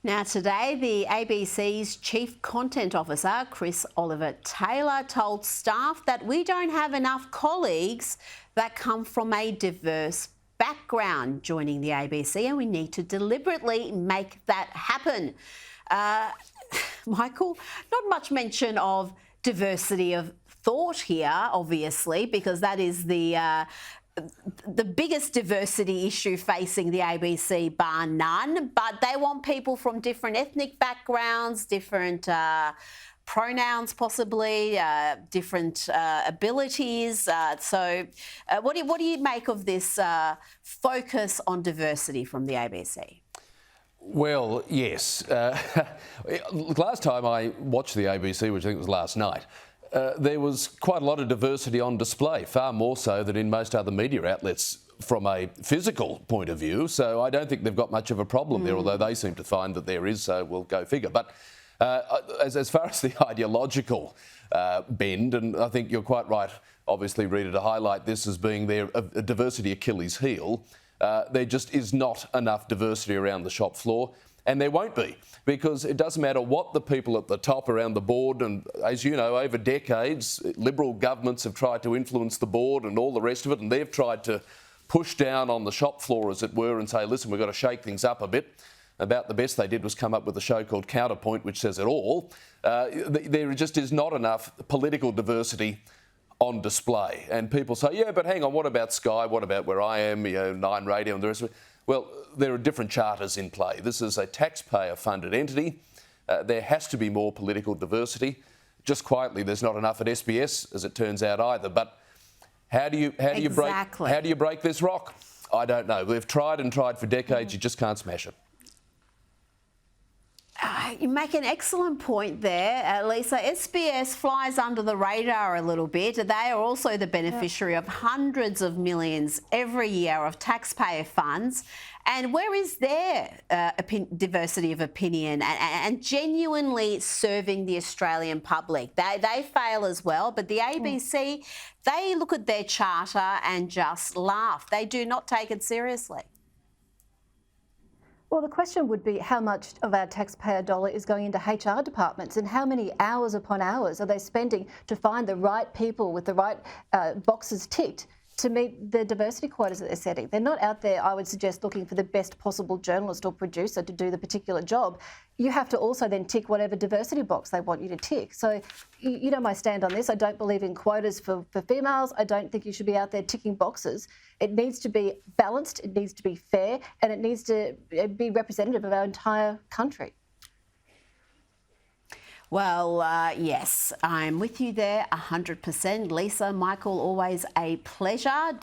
Now today, the ABC's Chief Content Officer, Chris Oliver Taylor, told staff that we don't have enough colleagues that come from a diverse background joining the ABC, and we need to deliberately make that happen. Michael, not much mention of diversity of thought here, obviously, because that is the biggest diversity issue facing the ABC, bar none. But they want people from different ethnic backgrounds, different pronouns possibly, different abilities. So what do you make of this focus on diversity from the ABC? Well, yes. Last time I watched the ABC, which I think was last night, there was quite a lot of diversity on display, far more so than in most other media outlets from a physical point of view. So I don't think they've got much of a problem there, although they seem to find that there is, so we'll go figure. But as far as the ideological bend, and I think you're quite right, obviously, Rita, to highlight this as being a diversity Achilles heel, there just is not enough diversity around the shop floor. And there won't be, because it doesn't matter what the people at the top around the board, and as you know, over decades, Liberal governments have tried to influence the board and all the rest of it, and they've tried to push down on the shop floor, as it were, and say, listen, we've got to shake things up a bit. About the best they did was come up with a show called Counterpoint, which says it all. There just is not enough political diversity on display. And people say, yeah, but hang on, what about Sky? What about where I am, Nine Radio and the rest of it? Well, there are different charters in play. This is a taxpayer-funded entity. There has to be more political diversity. Just quietly, there's not enough at SBS, as it turns out, either. But how do you break this rock? I don't know. We've tried and tried for decades. You just can't smash it. You make an excellent point there, Lisa. SBS flies under the radar a little bit. They are also the beneficiary of hundreds of millions every year of taxpayer funds. And where is their diversity of opinion and genuinely serving the Australian public? They fail as well. But the ABC, they look at their charter and just laugh. They do not take it seriously. Well, the question would be how much of our taxpayer dollar is going into HR departments, and how many hours upon hours are they spending to find the right people with the right boxes ticked to meet the diversity quotas that they're setting. They're not out there, I would suggest, looking for the best possible journalist or producer to do the particular job. You have to also then tick whatever diversity box they want you to tick. So you know my stand on this. I don't believe in quotas for females. I don't think you should be out there ticking boxes. It needs to be balanced, it needs to be fair, and it needs to be representative of our entire country. Well, yes, I'm with you there 100%. Lisa, Michael, always a pleasure.